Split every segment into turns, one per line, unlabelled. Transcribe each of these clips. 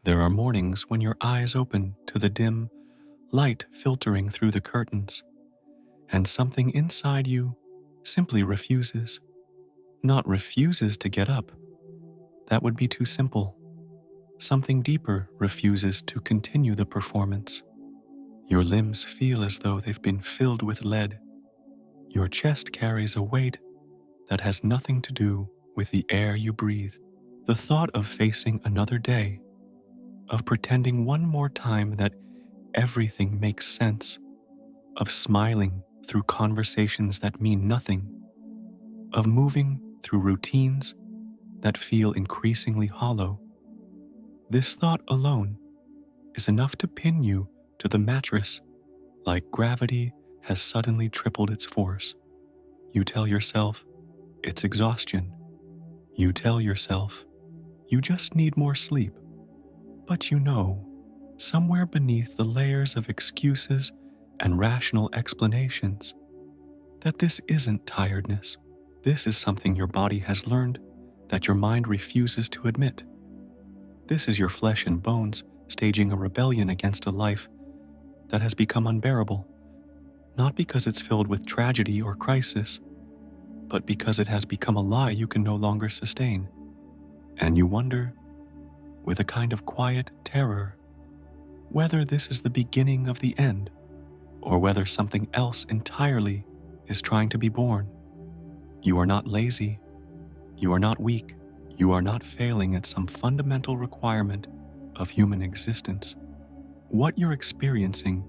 There are mornings when your eyes open to the dim light filtering through the curtains, and something inside you simply refuses. Not refuses to get up. That would be too simple. Something deeper refuses to continue the performance. Your limbs feel as though they've been filled with lead. Your chest carries a weight that has nothing to do with the air you breathe. The thought of facing another day, of pretending one more time that everything makes sense, of smiling through conversations that mean nothing, of moving through routines that feel increasingly hollow. This thought alone is enough to pin you to the mattress like gravity has suddenly tripled its force. You tell yourself it's exhaustion. You tell yourself you just need more sleep. But you know, somewhere beneath the layers of excuses and rational explanations, that this isn't tiredness. This is something your body has learned that your mind refuses to admit. This is your flesh and bones staging a rebellion against a life that has become unbearable, not because it's filled with tragedy or crisis, but because it has become a lie you can no longer sustain. And you wonder, with a kind of quiet terror, whether this is the beginning of the end, or whether something else entirely is trying to be born. You are not lazy. You are not weak. You are not failing at some fundamental requirement of human existence. What you're experiencing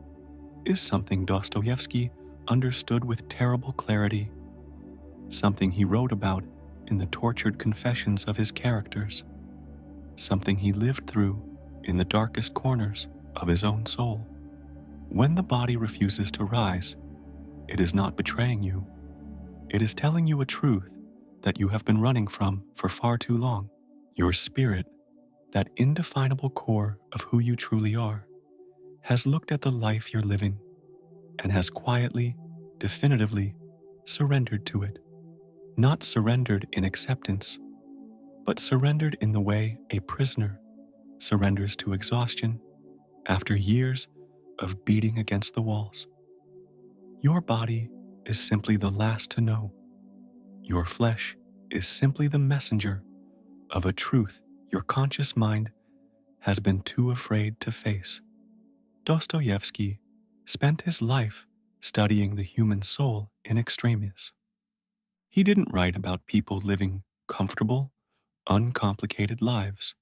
is something Dostoevsky understood with terrible clarity, something he wrote about in the tortured confessions of his characters, something he lived through in the darkest corners of his own soul. When the body refuses to rise, it is not betraying you. It is telling you a truth that you have been running from for far too long. Your spirit, that indefinable core of who you truly are, has looked at the life you're living and has quietly, definitively surrendered to it. Not surrendered in acceptance, but surrendered in the way a prisoner surrenders to exhaustion after years of beating against the walls. Your body is simply the last to know. Your flesh is simply the messenger of a truth your conscious mind has been too afraid to face. Dostoevsky spent his life studying the human soul in extremis. He didn't write about people living comfortable, uncomplicated lives.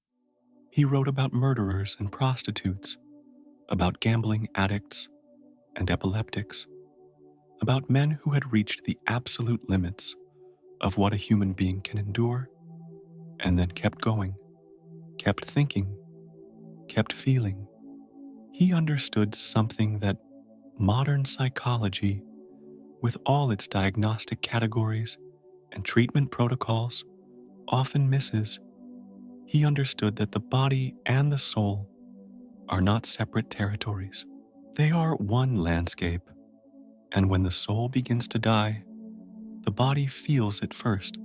He wrote about murderers and prostitutes, about gambling addicts and epileptics, about men who had reached the absolute limits of what a human being can endure, and then kept going, kept thinking, kept feeling. He understood something that modern psychology, with all its diagnostic categories and treatment protocols, often misses. He understood that the body and the soul are not separate territories. They are one landscape, and when the soul begins to die, the body feels it first,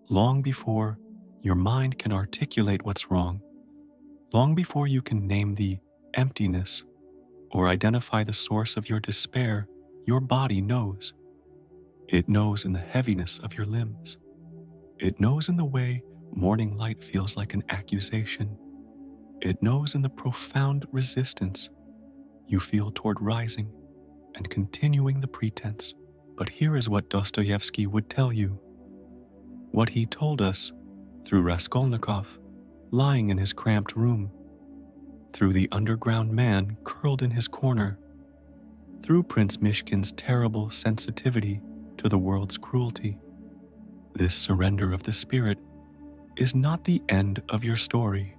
long before your mind can articulate what's wrong, long before you can name the emptiness or identify the source of your despair. Your body knows. It knows in the heaviness of your limbs. It knows in the way morning light feels like an accusation. It knows in the profound resistance you feel toward rising and continuing the pretense. But here is what Dostoevsky would tell you, what he told us through Raskolnikov, lying in his cramped room, through the underground man curled in his corner, through Prince Mishkin's terrible sensitivity to the world's cruelty. This surrender of the spirit is not the end of your story.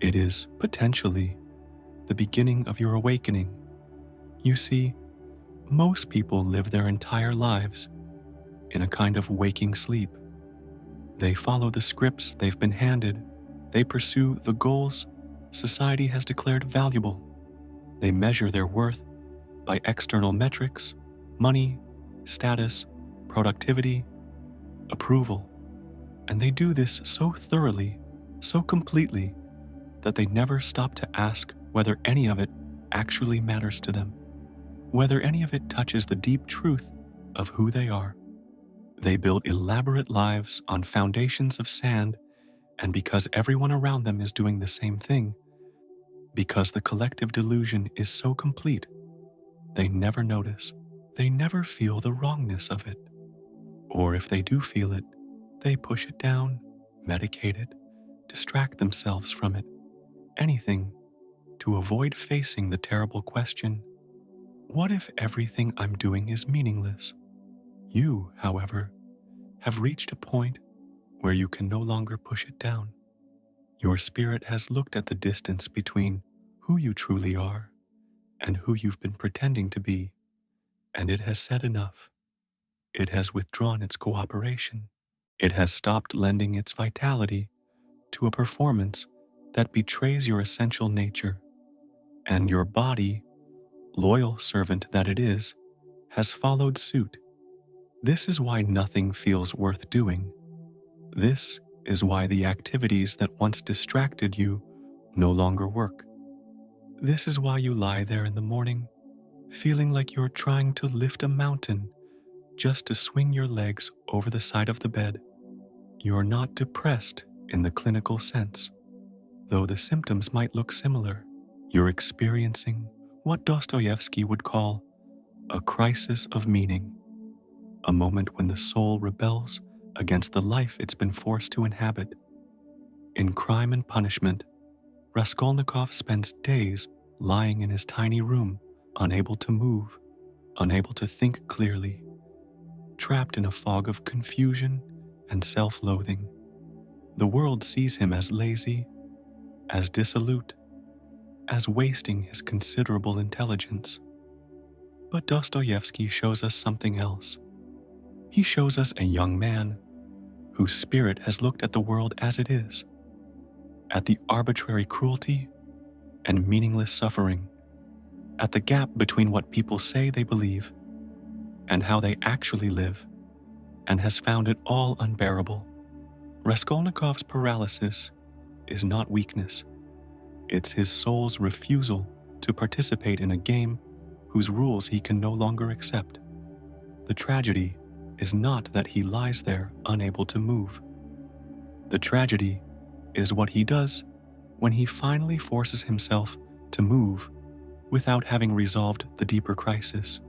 It is, potentially, the beginning of your awakening. You see, most people live their entire lives in a kind of waking sleep. They follow the scripts they've been handed. They pursue the goals society has declared valuable. They measure their worth by external metrics, money, status, productivity, approval. And they do this so thoroughly, so completely, that they never stop to ask whether any of it actually matters to them, whether any of it touches the deep truth of who they are. They build elaborate lives on foundations of sand, and because everyone around them is doing the same thing, because the collective delusion is so complete, they never notice. They never feel the wrongness of it. Or if they do feel it, they push it down, medicate it, distract themselves from it, anything to avoid facing the terrible question, what if everything I'm doing is meaningless? You, however, have reached a point where you can no longer push it down. Your spirit has looked at the distance between who you truly are and who you've been pretending to be, and it has said enough. It has withdrawn its cooperation. It has stopped lending its vitality to a performance that betrays your essential nature, and your body, loyal servant that it is, has followed suit. This is why nothing feels worth doing. This is why the activities that once distracted you no longer work. This is why you lie there in the morning, feeling like you're trying to lift a mountain just to swing your legs over the side of the bed. You're not depressed in the clinical sense, though the symptoms might look similar. You're experiencing what Dostoevsky would call a crisis of meaning, a moment when the soul rebels against the life it's been forced to inhabit. In Crime and Punishment, Raskolnikov spends days lying in his tiny room, unable to move, unable to think clearly, trapped in a fog of confusion and self-loathing. The world sees him as lazy, as dissolute, as wasting his considerable intelligence. But Dostoevsky shows us something else. He shows us a young man whose spirit has looked at the world as it is, at the arbitrary cruelty and meaningless suffering, at the gap between what people say they believe and how they actually live, and has found it all unbearable. Raskolnikov's paralysis is not weakness. It's his soul's refusal to participate in a game whose rules he can no longer accept. The tragedy is not that he lies there unable to move. The tragedy is what he does when he finally forces himself to move without having resolved the deeper crisis,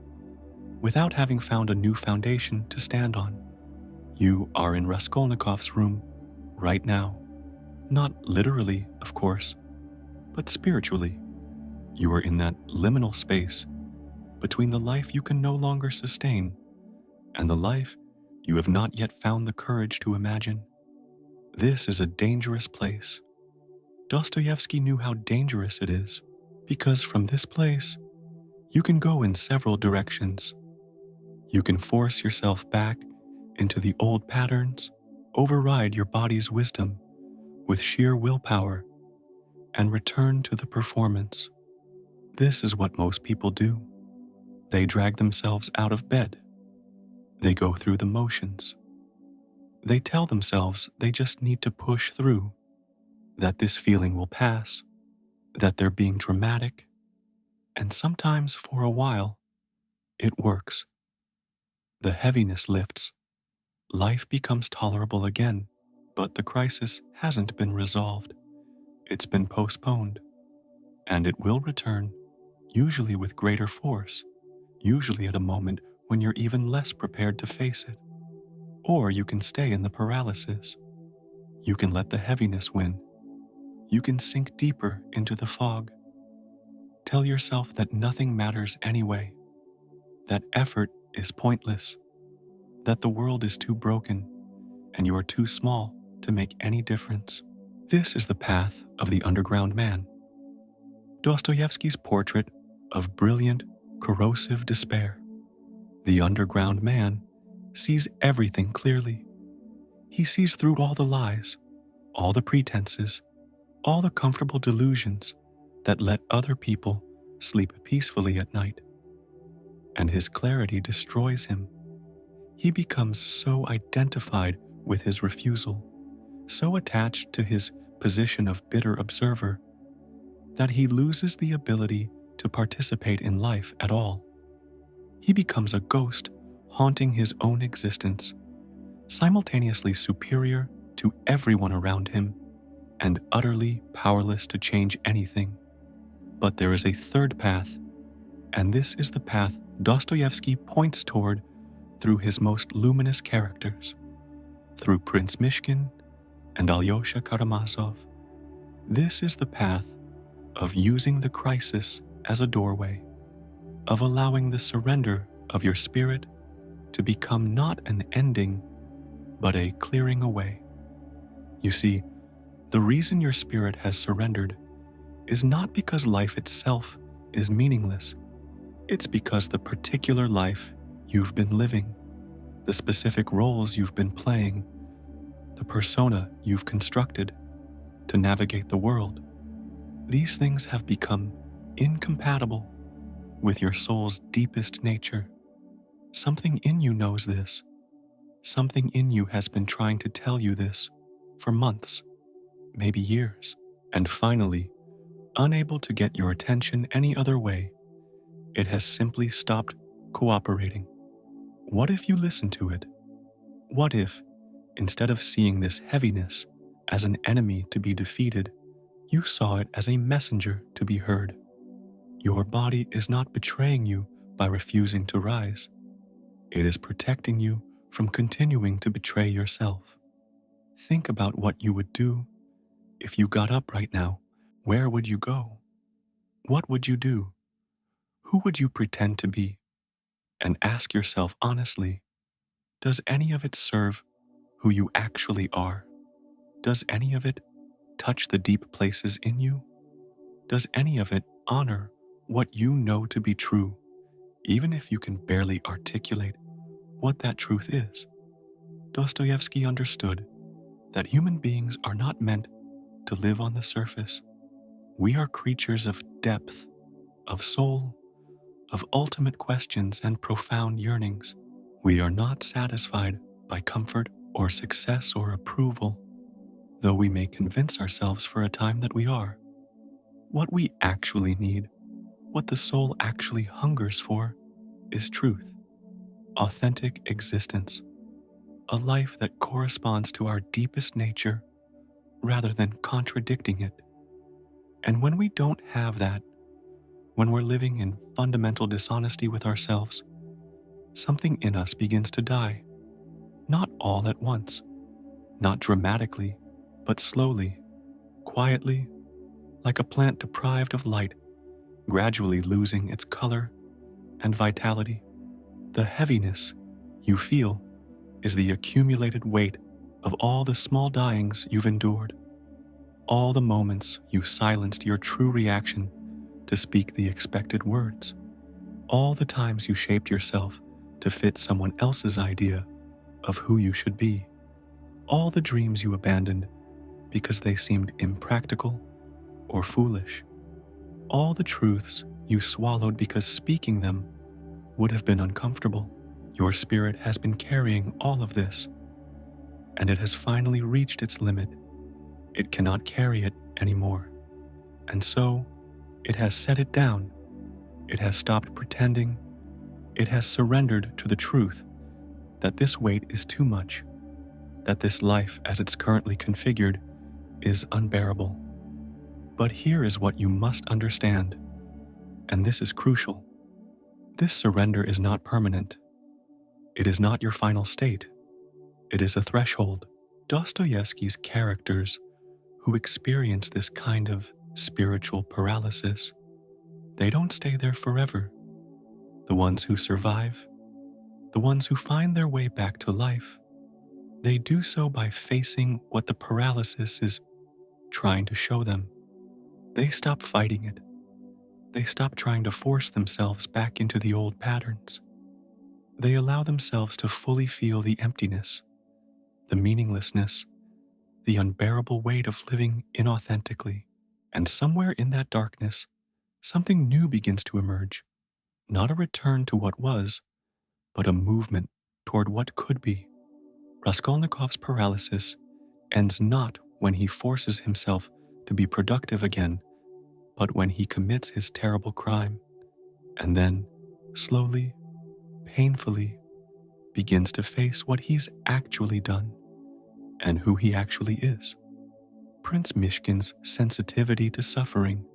without having found a new foundation to stand on. You are in Raskolnikov's room right now. Not literally, of course, but spiritually. You are in that liminal space between the life you can no longer sustain and the life you have not yet found the courage to imagine. This is a dangerous place. Dostoevsky knew how dangerous it is, because from this place, you can go in several directions. You can force yourself back into the old patterns, override your body's wisdom with sheer willpower, and return to the performance. This is what most people do. They drag themselves out of bed. They go through the motions. They tell themselves they just need to push through, that this feeling will pass, that they're being dramatic, and sometimes for a while, it works. The heaviness lifts. Life becomes tolerable again, but the crisis hasn't been resolved. It's been postponed, and it will return, usually with greater force, usually at a moment when you're even less prepared to face it. Or you can stay in the paralysis. You can let the heaviness win. You can sink deeper into the fog. Tell yourself that nothing matters anyway, that effort is pointless, that the world is too broken and you are too small to make any difference. This is the path of the underground man. Dostoevsky's portrait of brilliant, corrosive despair. The underground man sees everything clearly. He sees through all the lies, all the pretenses, all the comfortable delusions that let other people sleep peacefully at night. And his clarity destroys him. He becomes so identified with his refusal, so attached to his position of bitter observer that he loses the ability to participate in life at all. He becomes a ghost haunting his own existence, simultaneously superior to everyone around him and utterly powerless to change anything. But there is a third path, and this is the path Dostoevsky points toward through his most luminous characters, through Prince Mishkin and Alyosha Karamazov. This is the path of using the crisis as a doorway, of allowing the surrender of your spirit to become not an ending, but a clearing away. You see, the reason your spirit has surrendered is not because life itself is meaningless. It's because the particular life you've been living, the specific roles you've been playing, the persona you've constructed to navigate the world, these things have become incompatible with your soul's deepest nature. Something in you knows this. Something in you has been trying to tell you this for months, maybe years, and finally, unable to get your attention any other way, it has simply stopped cooperating. What if you listen to it? What if, instead of seeing this heaviness as an enemy to be defeated, you saw it as a messenger to be heard? Your body is not betraying you by refusing to rise. It is protecting you from continuing to betray yourself. Think about what you would do if you got up right now. Where would you go? What would you do? Who would you pretend to be? And ask yourself honestly, does any of it serve who you actually are? Does any of it touch the deep places in you? Does any of it honor what you know to be true, even if you can barely articulate what that truth is? Dostoevsky understood that human beings are not meant to live on the surface. We are creatures of depth, of soul, of ultimate questions and profound yearnings. We are not satisfied by comfort or success or approval, though we may convince ourselves for a time that we are. What we actually need, what the soul actually hungers for, is truth, authentic existence, a life that corresponds to our deepest nature rather than contradicting it. And when we don't have that, when we're living in fundamental dishonesty with ourselves, something in us begins to die. Not all at once, not dramatically, but slowly, quietly, like a plant deprived of light, gradually losing its color and vitality. The heaviness you feel is the accumulated weight of all the small dyings you've endured, all the moments you silenced your true reaction to speak the expected words, all the times you shaped yourself to fit someone else's idea of who you should be, all the dreams you abandoned because they seemed impractical or foolish, all the truths you swallowed because speaking them would have been uncomfortable. Your spirit has been carrying all of this, and it has finally reached its limit. It cannot carry it anymore. And so, it has set it down. It has stopped pretending. It has surrendered to the truth that this weight is too much, that this life as it's currently configured is unbearable. But here is what you must understand, and this is crucial. This surrender is not permanent. It is not your final state. It is a threshold. Dostoevsky's characters who experience this kind of spiritual paralysis, they don't stay there forever. The ones who survive, the ones who find their way back to life, they do so by facing what the paralysis is trying to show them. They stop fighting it. They stop trying to force themselves back into the old patterns. They allow themselves to fully feel the emptiness, the meaninglessness, the unbearable weight of living inauthentically. And somewhere in that darkness, something new begins to emerge. Not a return to what was, but a movement toward what could be. Raskolnikov's paralysis ends not when he forces himself to be productive again, but when he commits his terrible crime, and then, slowly, painfully, begins to face what he's actually done and who he actually is. Prince Mishkin's sensitivity to suffering,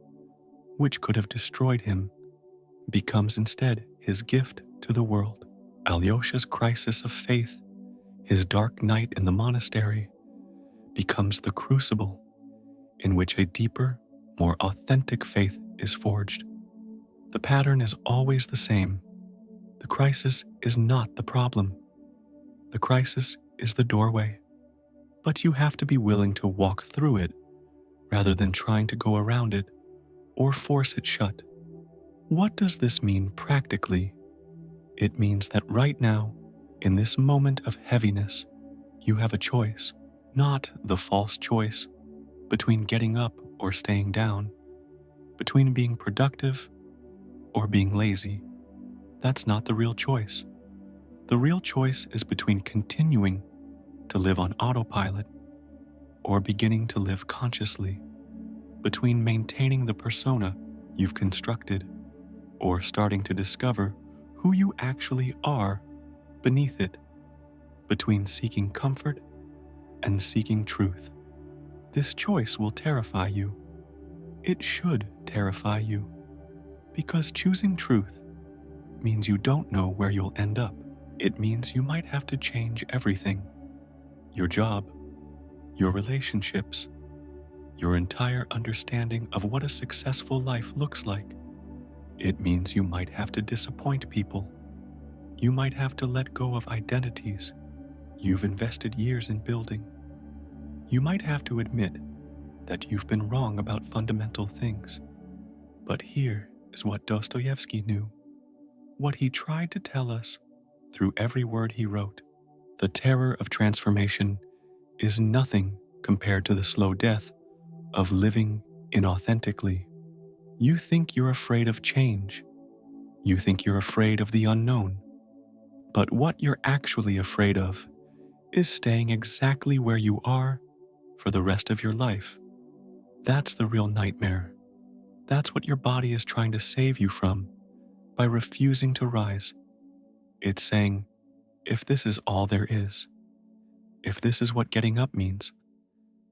which could have destroyed him, becomes instead his gift to the world. Alyosha's crisis of faith, his dark night in the monastery, becomes the crucible in which a deeper, more authentic faith is forged. The pattern is always the same. The crisis is not the problem. The crisis is the doorway. But you have to be willing to walk through it rather than trying to go around it or force it shut. What does this mean practically? It means that right now, in this moment of heaviness, you have a choice, not the false choice between getting up or staying down, between being productive or being lazy. That's not the real choice. The real choice is between continuing to live on autopilot or beginning to live consciously, between maintaining the persona you've constructed or starting to discover who you actually are beneath it, between seeking comfort and seeking truth. This choice will terrify you. It should terrify you, because choosing truth means you don't know where you'll end up. It means you might have to change everything: your job, your relationships, your entire understanding of what a successful life looks like. It means you might have to disappoint people. You might have to let go of identities you've invested years in building. You might have to admit that you've been wrong about fundamental things. But here is what Dostoevsky knew, what he tried to tell us through every word he wrote. The terror of transformation is nothing compared to the slow death of living inauthentically. You think you're afraid of change. You think you're afraid of the unknown. But what you're actually afraid of is staying exactly where you are for the rest of your life. That's the real nightmare. That's what your body is trying to save you from by refusing to rise. It's saying, if this is all there is, if this is what getting up means,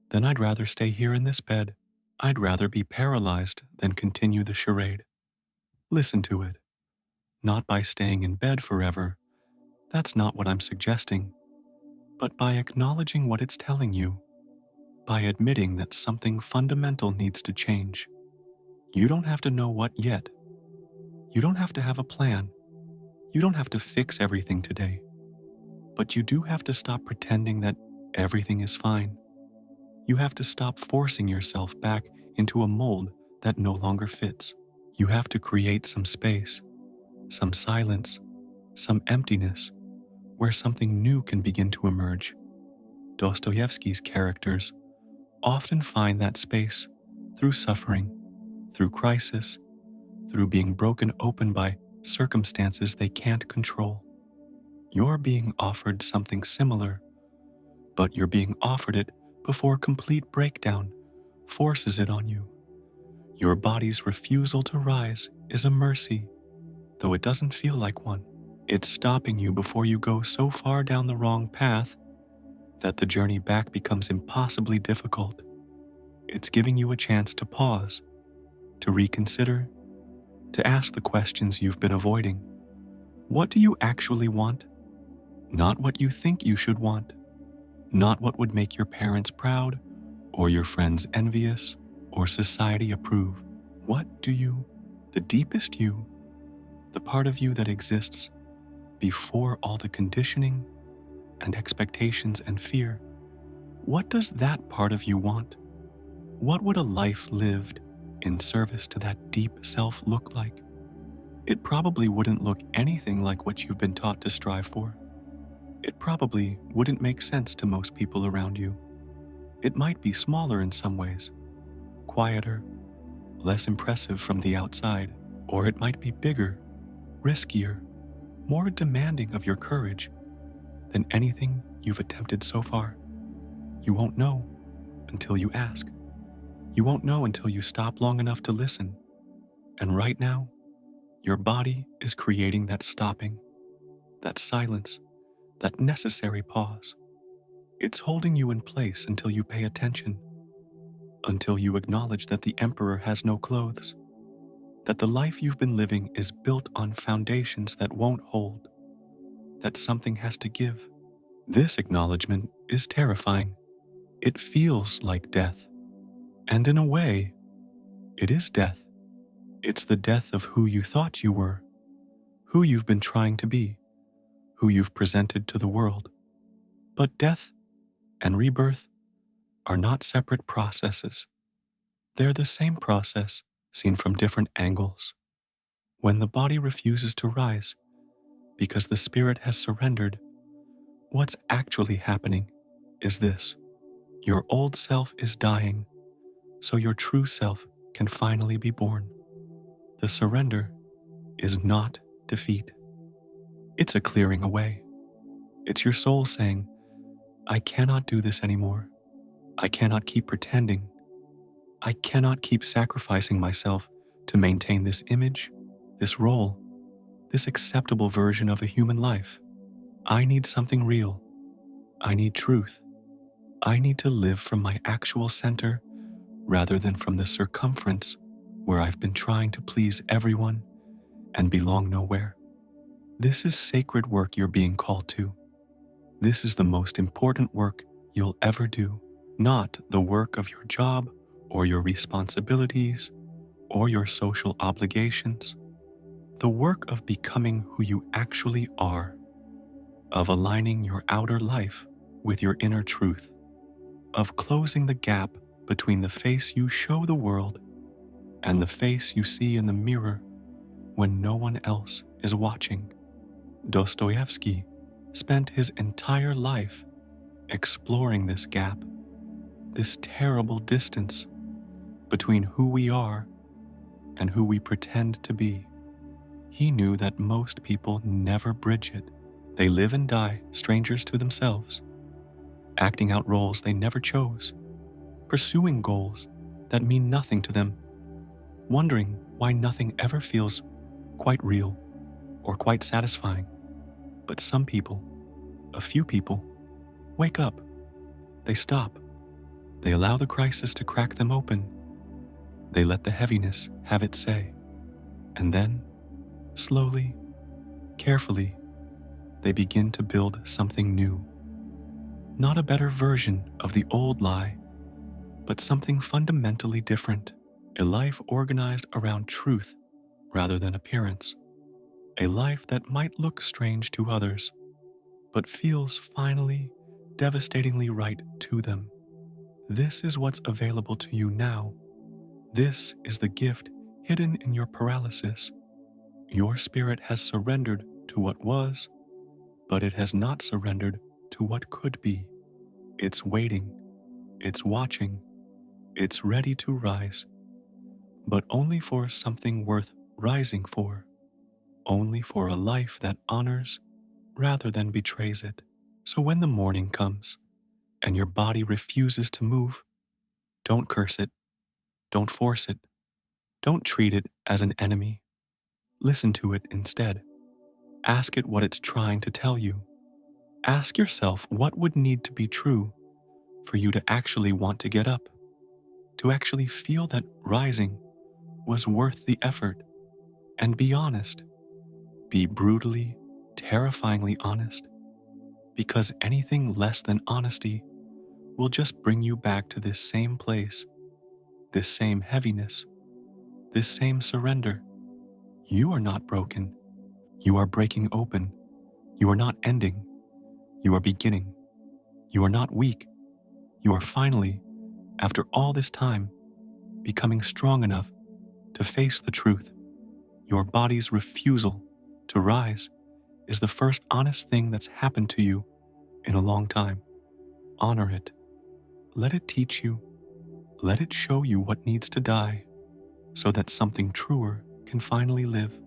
then I'd rather stay here in this bed. I'd rather be paralyzed than continue the charade. Listen to it. Not by staying in bed forever. That's not what I'm suggesting. But by acknowledging what it's telling you, by admitting that something fundamental needs to change. You don't have to know what yet. You don't have to have a plan. You don't have to fix everything today. But you do have to stop pretending that everything is fine. You have to stop forcing yourself back into a mold that no longer fits. You have to create some space, some silence, some emptiness, where something new can begin to emerge. Dostoevsky's characters often find that space through suffering, through crisis, through being broken open by circumstances they can't control. You're being offered something similar, but you're being offered it before complete breakdown forces it on you. Your body's refusal to rise is a mercy, though it doesn't feel like one. It's stopping you before you go so far down the wrong path that the journey back becomes impossibly difficult. It's giving you a chance to pause, to reconsider, to ask the questions you've been avoiding. What do you actually want? Not what you think you should want. Not what would make your parents proud, or your friends envious, or society approve. What do you, the deepest you, the part of you that exists before all the conditioning and expectations and fear, what does that part of you want? What would a life lived in service to that deep self look like? It probably wouldn't look anything like what you've been taught to strive for. It probably wouldn't make sense to most people around you. It might be smaller in some ways, quieter, less impressive from the outside, or it might be bigger, riskier, more demanding of your courage than anything you've attempted so far. You won't know until you ask. You won't know until you stop long enough to listen. And right now, your body is creating that stopping, that silence, that necessary pause. It's holding you in place until you pay attention, until you acknowledge that the emperor has no clothes, that the life you've been living is built on foundations that won't hold, that something has to give. This acknowledgement is terrifying. It feels like death. And in a way, it is death. It's the death of who you thought you were, who you've been trying to be, who you've presented to the world. But death and rebirth are not separate processes. They're the same process, seen from different angles. When the body refuses to rise because the spirit has surrendered, what's actually happening is this. Your old self is dying, so your true self can finally be born. The surrender is not defeat. It's a clearing away. It's your soul saying, I cannot do this anymore. I cannot keep pretending. I cannot keep sacrificing myself to maintain this image, this role, this acceptable version of a human life. I need something real. I need truth. I need to live from my actual center rather than from the circumference where I've been trying to please everyone and belong nowhere. This is sacred work you're being called to. This is the most important work you'll ever do, not the work of your job or your responsibilities or your social obligations. The work of becoming who you actually are, of aligning your outer life with your inner truth, of closing the gap between the face you show the world and the face you see in the mirror when no one else is watching. Dostoevsky spent his entire life exploring this gap, this terrible distance between who we are and who we pretend to be. He knew that most people never bridge it. They live and die strangers to themselves, acting out roles they never chose, pursuing goals that mean nothing to them, wondering why nothing ever feels quite real or quite satisfying. But some people, a few people, wake up. They stop. They allow the crisis to crack them open. They let the heaviness have its say. And then, slowly, carefully, they begin to build something new. Not a better version of the old lie, but something fundamentally different. A life organized around truth rather than appearance. A life that might look strange to others, but feels finally, devastatingly right to them. This is what's available to you now. This is the gift hidden in your paralysis. Your spirit has surrendered to what was, but it has not surrendered to what could be. It's waiting, it's watching, it's ready to rise, but only for something worth rising for, only for a life that honors rather than betrays it. So when the morning comes and your body refuses to move, don't curse it, don't force it, don't treat it as an enemy. Listen to it instead. Ask it what it's trying to tell you. Ask yourself what would need to be true for you to actually want to get up, to actually feel that rising was worth the effort. And be honest. Be brutally, terrifyingly honest, because anything less than honesty will just bring you back to this same place, this same heaviness, this same surrender. You are not broken. You are breaking open. You are not ending. You are beginning. You are not weak. You are finally, after all this time, becoming strong enough to face the truth. Your body's refusal to rise is the first honest thing that's happened to you in a long time. Honor it. Let it teach you. Let it show you what needs to die so that something truer can finally live.